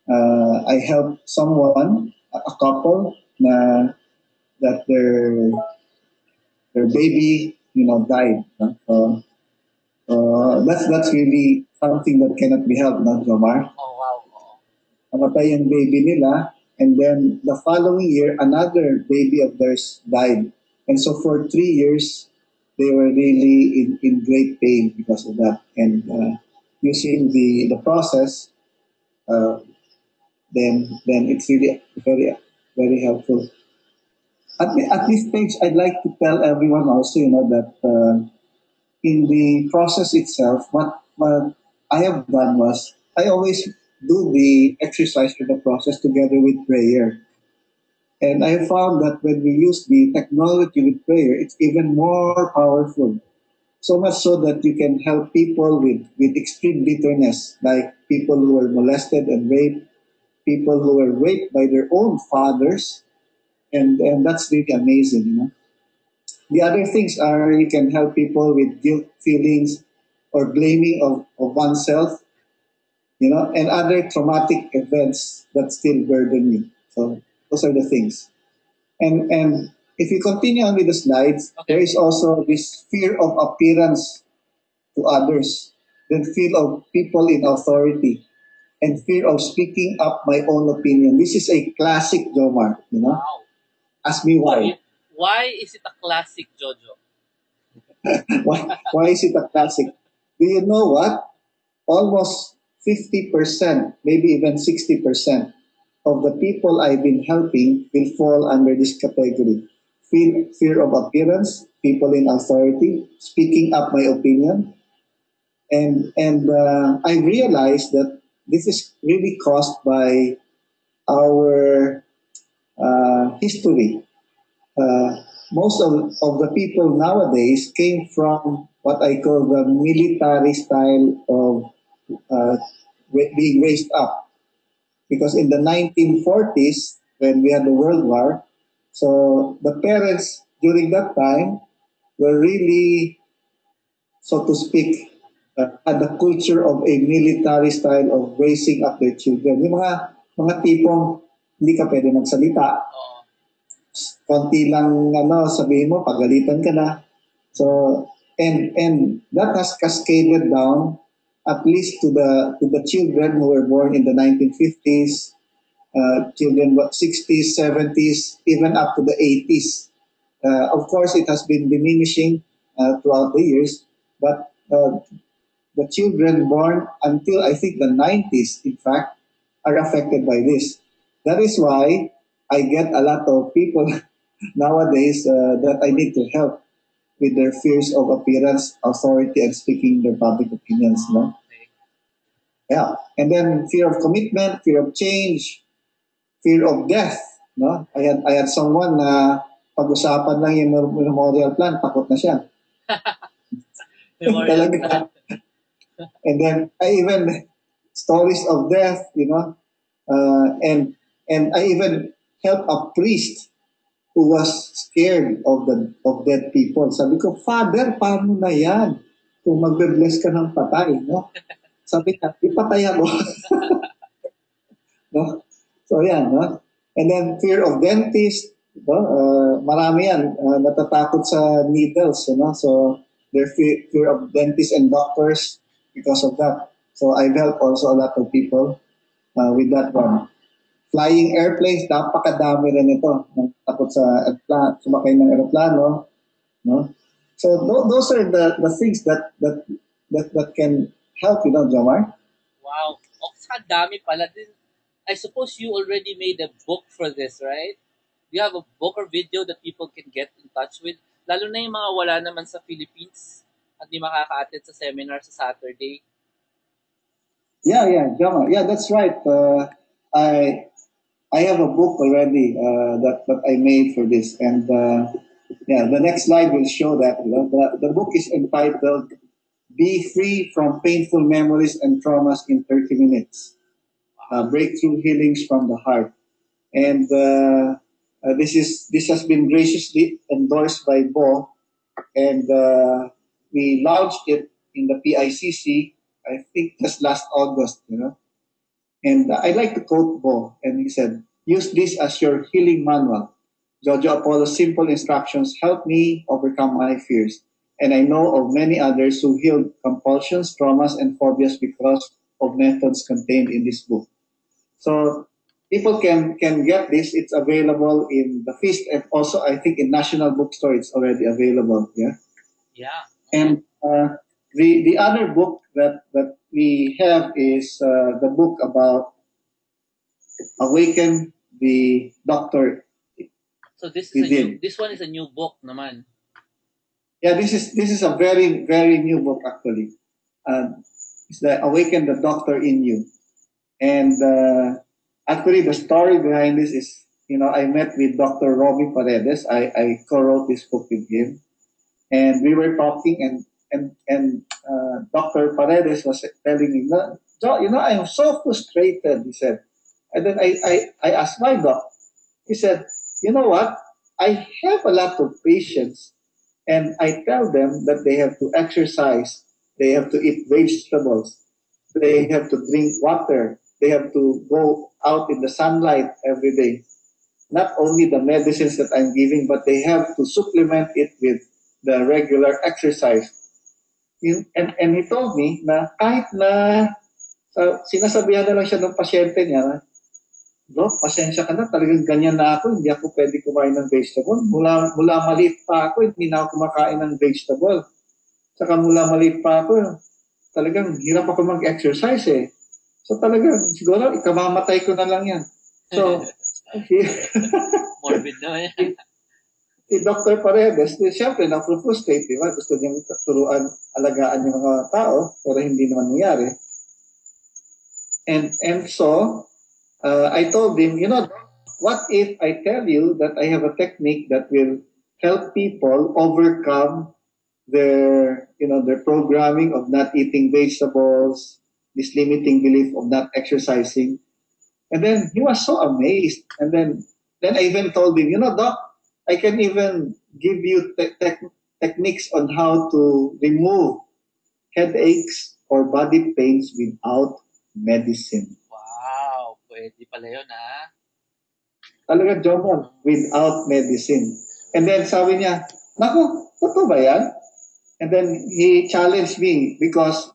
I helped someone, a couple, that their baby, died. No? That's really something that cannot be helped, no, Jomar? Oh, wow. Namatay yung baby nila, and then the following year, another baby of theirs died. And so for 3 years, they were really in great pain because of that. And using the process, uh, then it's really very, very helpful. At this stage, I'd like to tell everyone also, that in the process itself, what I have done was I always do the exercise for the process together with prayer. And I found that when we use the technology with prayer, it's even more powerful. So much so that you can help people with extreme bitterness, like people who were molested and raped, people who were raped by their own fathers, and that's really amazing. The other things are you can help people with guilt feelings or blaming of oneself, and other traumatic events that still burden you. So those are the things. And if you continue on with the slides, there is also this fear of appearance to others, then fear of people in authority, and fear of speaking up my own opinion. This is a classic, Jomar. Wow. Ask me why. Why is it a classic, Jojo? Why is it a classic? Do you know what? Almost 50%, maybe even 60% of the people I've been helping will fall under this category. Fear of appearance, people in authority, speaking up my opinion. And I realized that this is really caused by our history. Most of the people nowadays came from what I call the military style of being raised up. Because in the 1940s, when we had the World War, so the parents during that time were really, so to speak, had the culture of a military style of raising up their children. Yung mga tipong hindi ka pwede magsalita, Oo. konti lang sabihin mo, pagalitan ka na. So, and that has cascaded down at least to the children who were born in the 1950s, children 60s, 70s, even up to the 80s. Of course, it has been diminishing throughout the years, but the children born until I think the 90s, in fact, are affected by this. That is why I get a lot of people nowadays that I need to help with their fears of appearance, authority, and speaking their public opinions. No? Okay. Yeah. And then fear of commitment, fear of change, fear of death. No? I had someone na pag-usapan lang yung memorial plan, takot na siya. Memorial Talaga. plan. And then I even stories of death, and I even helped a priest who was scared of dead people. Sabi ko, Father, paano na yan? Kung magbe-bless ka ng patay, no? Sabi niya, ipatay ako. No? So yan, no? And then fear of dentist, no? Marami yan, natatakot sa needles, so their fear of dentists and doctors because of that. So I've helped also a lot of people with that one. Flying airplanes, napakadami rin ito. Takot sa sumakay ng aeroplano, no? So those are the things that can help, Jomar. Wow. O, sa dami pala din. I suppose you already made a book for this, right? Do you have a book or video that people can get in touch with? Lalo na yung mga wala naman sa Philippines at di makaka-attend sa seminar sa Saturday. Yeah, Jomar. Yeah, that's right. I have a book already that I made for this, and the next slide will show that. The book is entitled "Be Free from Painful Memories and Traumas in 30 Minutes: Breakthrough Healings from the Heart." And this has been graciously endorsed by Bo, and we launched it in the PICC, I think just last August. And I'd like to quote Bo, and he said, "Use this as your healing manual. Jojo Apollo's simple instructions help me overcome my fears. And I know of many others who healed compulsions, traumas, and phobias because of methods contained in this book." So people can get this. It's available in the Feast, and also I think in National Bookstore it's already available. Yeah. Yeah. And the other book that we have is the book about Awaken the Doctor. So this one is a new book naman. Yeah, this is a very, very new book actually. It's the Awaken the Doctor in You. And actually the story behind this is, I met with Dr. Robbie Paredes. I co-wrote this book with him. And we were talking, and Dr. Paredes was telling me, "Jo, I am so frustrated," he said. And then I asked my doc. He said, "You know what? I have a lot of patients, and I tell them that they have to exercise, they have to eat vegetables, they have to drink water, they have to go out in the sunlight every day. not only the medicines that I'm giving, but they have to supplement it with the regular exercise. And he told me na kahit na sinasabihan na lang siya ng pasyente niya, Bro, pasensya ka na, talagang ganyan na ako, hindi ako pwede kumain ng vegetable. Mula maliit pa ako, hindi na ako kumakain ng vegetable. Saka mula maliit pa ako, talagang hirap ako mag-exercise eh. So talagang, siguro, ikamamatay ko na lang yan. So, Morbid na yan. si Dr. Paredes, siyempre, na-frustrate, di ba? Gusto niyang turuan, alagaan yung mga tao, pero hindi naman nangyari. And so, I told him, what if I tell you that I have a technique that will help people overcome their programming of not eating vegetables, this limiting belief of not exercising. And then he was so amazed. And then I even told him, Doc, I can even give you techniques on how to remove headaches or body pains without medicine. Wow, pwede pala yun, ha? Talaga, Jomar, without medicine. And then sabi niya, naku, totoo ba yan? And then he challenged me because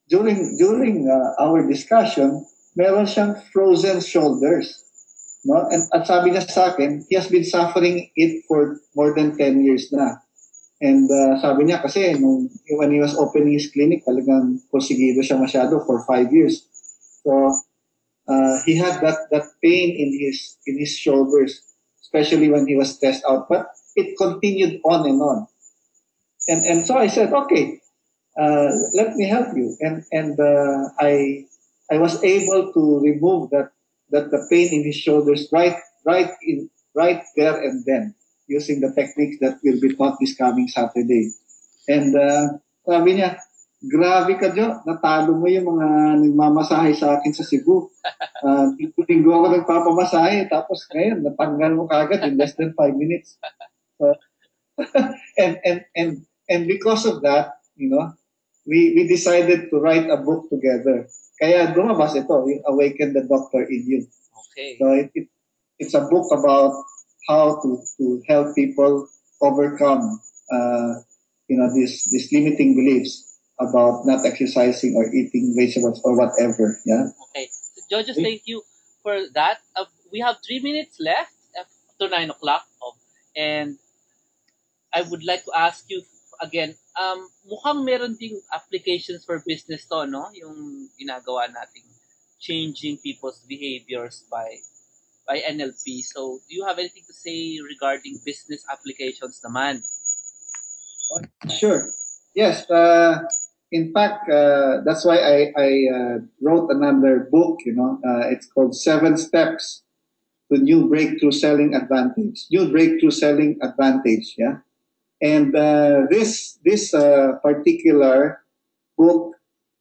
during our discussion, meron siyang frozen shoulders. No? And at sabi niya sa akin, he has been suffering it for more than 10 years na. And sabi niya kasi when he was opening his clinic, talagang porsigido siya masyado for 5 years. So he had that pain in his shoulders, especially when he was stressed out. But it continued on and on. And so I said, okay, let me help you. And I was able to remove that the pain in his shoulders right there and then, using the techniques that will be taught this coming Saturday. And sabi niya, grabe ka, Jo, natalo mo yung mga nagmamasahe sa akin sa Cebu. Linggo ako nagpapamasahe, tapos ngayon, natanggal mo kagad in less than 5 minutes. And because of that, we decided to write a book together. Kaya lumabas ito, yung Awaken the Doctor in You. Okay. So it's a book about how to help people overcome these limiting beliefs about not exercising or eating vegetables or whatever. Yeah. Okay. So, Jojo, thank you for that. We have 3 minutes left to 9 o'clock. And I would like to ask you again, mukhang meron ding applications for business to, no? Yung ginagawa nating changing people's behaviors by NLP. So, do you have anything to say regarding business applications naman? Sure. Yes. In fact, that's why I wrote another book. It's called 7 Steps to New Breakthrough Selling Advantage. New Breakthrough Selling Advantage. Yeah. And this particular book,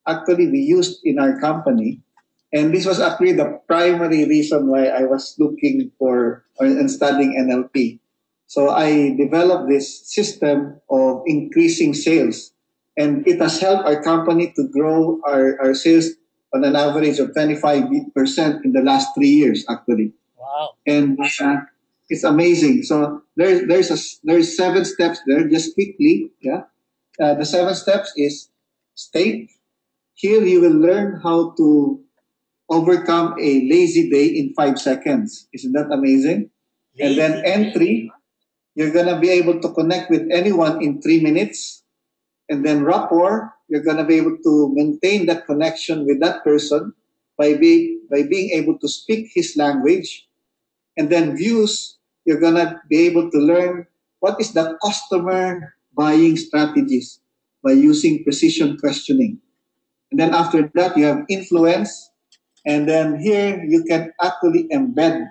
actually, we used in our company. And this was actually the primary reason why I was looking for and studying NLP. So I developed this system of increasing sales. And it has helped our company to grow our sales on an average of 25% in the last 3 years, actually. Wow. And it's amazing. So there's 7 steps there, just quickly. Yeah. The 7 steps is state. Here you will learn how to overcome a lazy day in 5 seconds. Isn't that amazing? And then entry, you're going to be able to connect with anyone in 3 minutes. And then rapport, you're going to be able to maintain that connection with that person by being able to speak his language. And then views, you're going to be able to learn what is the customer buying strategies by using precision questioning. And then after that, you have influence. And then here, you can actually embed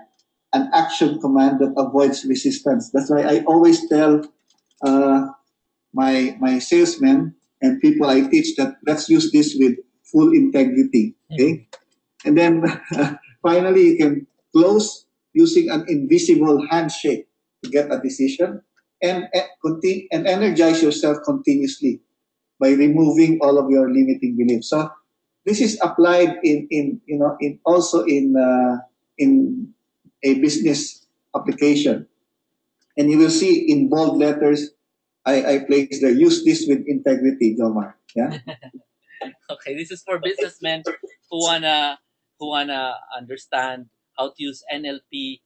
an action command that avoids resistance. That's why I always tell my salesmen and people I teach that let's use this with full integrity. Okay? And then finally, you can close using an invisible handshake to get a decision and energize yourself continuously by removing all of your limiting beliefs. So this is applied in a business application. And you will see in bold letters, I place there, use this with integrity, Jomar. Yeah. Okay, this is for businessmen who wanna understand how to use NLP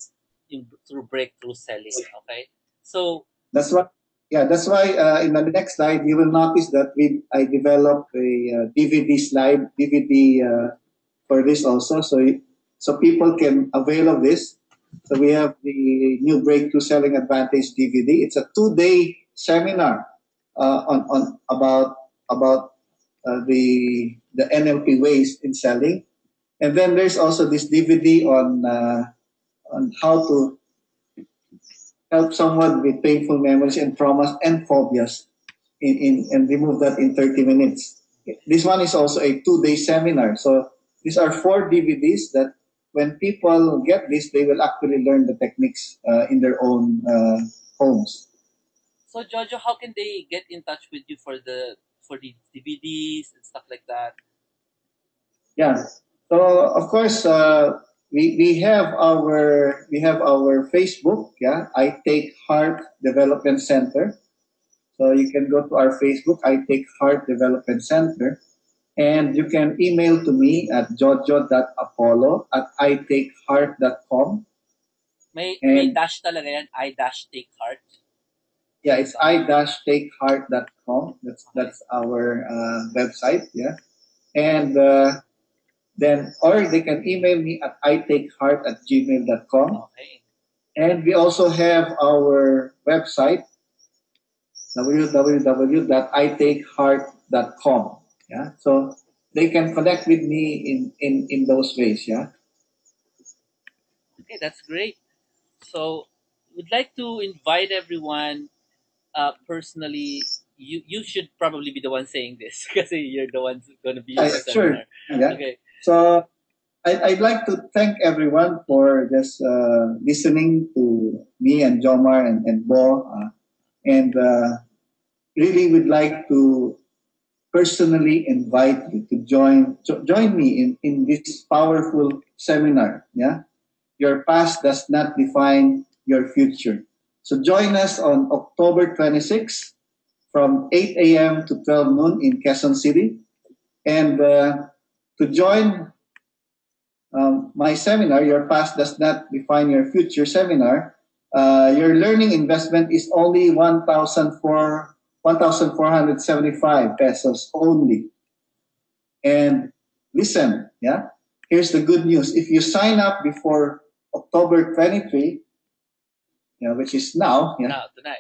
through breakthrough selling. Okay, so That's what. Yeah, that's why in the next slide you will notice that I developed a DVD for this also, so people can avail of this. So we have the new Breakthrough Selling Advantage DVD. It's a 2-day seminar on about the NLP ways in selling, and then there's also this DVD on how to help someone with painful memories and traumas and phobias and remove that in 30 minutes. This one is also a 2-day seminar. So these are 4 DVDs that when people get this, they will actually learn the techniques in their own homes. so Jojo, how can they get in touch with you for the DVDs and stuff like that? Yeah. So of course, we have our Facebook. Yeah, I Take Heart Development Center. So you can go to our Facebook, I Take Heart Development Center, and you can email to me at jojo.apolo@itakeheart.com. May dash talaga yan, I dash take heart. Yeah, it's i-takeheart.com. That's our website. Yeah, and then or they can email me at itakeheart@gmail.com. Okay. And we also have our website www.itakeheart.com. Yeah, so they can connect with me in those ways. Yeah. Okay, that's great. So, would like to invite everyone. Personally, you should probably be the one saying this because you're the one going to be in the Sure. seminar. Yeah. Okay. So I'd like to thank everyone for just listening to me and Jomar and Bo, and really would like to personally invite you to join me in this powerful seminar. Yeah, your past does not define your future. So join us on October 26th from 8 a.m. to 12 noon in Quezon City. And to join my seminar, Your Past Does Not Define Your Future seminar, your learning investment is only 1,475 pesos only. And listen, yeah, here's the good news. If you sign up before October 23, which is now, Tonight.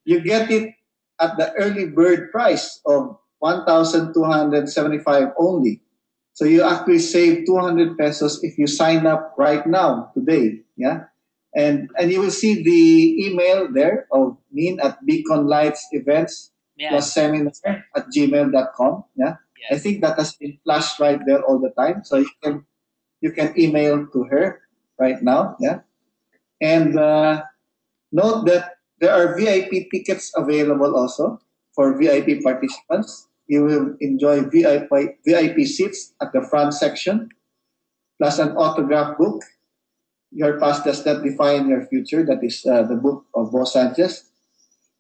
You get it at the early bird price of 1,275 only. So you actually save 200 pesos if you sign up right now, today. Yeah. And you will see the email there of Min at Beacon Lights Events plus seminar at gmail.com. Yeah. Yes. I think that has been flashed right there all the time. So you can email to her right now. Yeah. And note that there are VIP tickets available also for VIP participants. You will enjoy VIP seats at the front section, plus an autograph book. Your past does not define your future. That is the book of Bo Sanchez.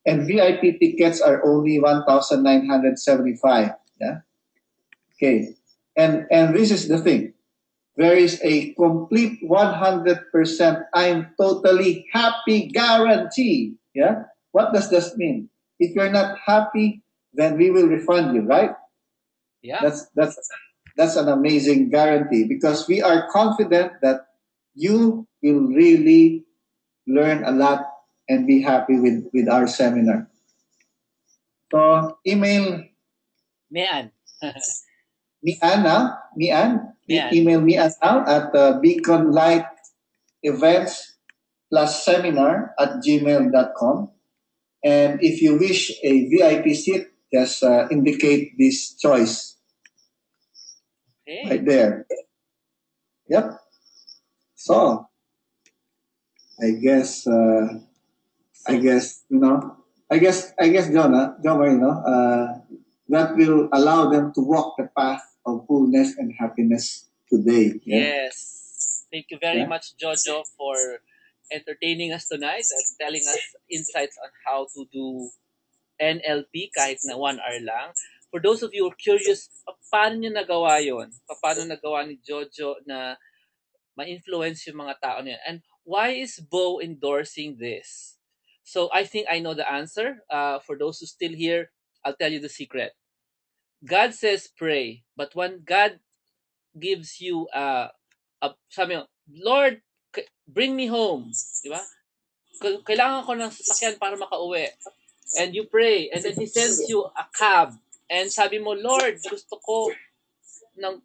And VIP tickets are only 1,975. Yeah. Okay. And this is the thing. There is a complete 100% I'm totally happy guarantee. Yeah. What does this mean? If you're not happy, then we will refund you, right? Yeah. That's an amazing guarantee because we are confident that you will really learn a lot and be happy with our seminar. So email Mian. Mian. Email me now at Beacon Light Events plus Seminar at gmail.com. And if you wish a VIP seat, just indicate this choice. Okay. Right there. Yep. So, I guess, Jomar, that will allow them to walk the path of fullness and happiness today. Yeah? Yes. Thank you very much, Jojo, for entertaining us tonight and telling us insights on how to do NLP kahit na 1 hour lang. For those of you who are curious, paano nyo nagawa yon? Paano nagawa ni Jojo na ma-influence yung mga tao niya? And why is Bo endorsing this? So I think I know the answer. For those who still here, I'll tell you the secret. God says pray, but when God gives you sabi mo, Lord, bring me home, di ba? Kailangan ko ng sasakyan para makauwi. And you pray, and then He sends you a cab. And sabi mo, Lord, gusto ko ng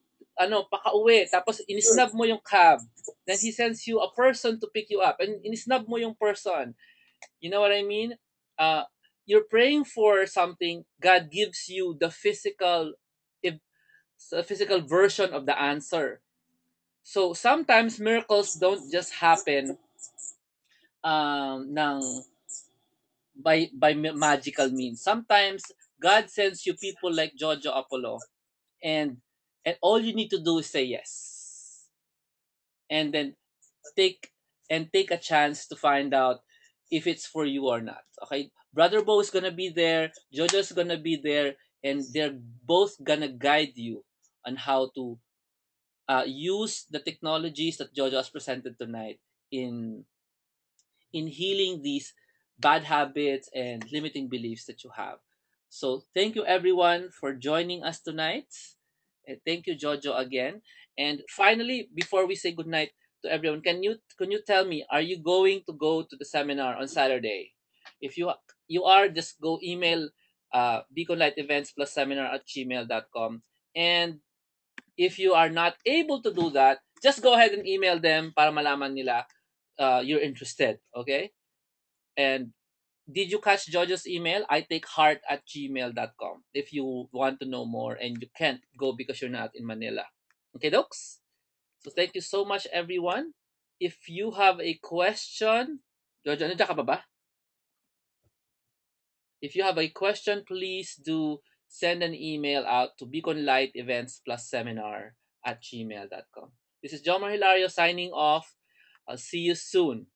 pakauwi. Tapos inisnab mo yung cab. Then He sends you a person to pick you up. And inisnab mo yung person. You know what I mean? You're praying for something. God gives you the physical version of the answer. So sometimes miracles don't just happen ng by magical means. Sometimes God sends you people like Jojo Apolo, and all you need to do is say yes, and then take a chance to find out if it's for you or not. Okay, Brother Bo is gonna be there, Jojo's gonna be there, and they're both gonna guide you on how to use the technologies that Jojo has presented tonight in healing these bad habits and limiting beliefs that you have. So thank you everyone for joining us tonight. And thank you Jojo again. And finally, before we say goodnight to everyone, can you tell me, are you going to go to the seminar on Saturday? If you are, just go email beaconlightevents plus seminar at gmail.com. And if you are not able to do that, just go ahead and email them para malaman nila you're interested. Okay? And did you catch Jojo's email? I take heart at gmail.com if you want to know more and you can't go because you're not in Manila. Okay, dokes? So thank you so much, everyone. If you have a question, Jojo, nandiyan ka pa ba? If you have a question, please do send an email out to beaconlightevents plus seminar at gmail.com. This is Jomar Hilario signing off. I'll see you soon.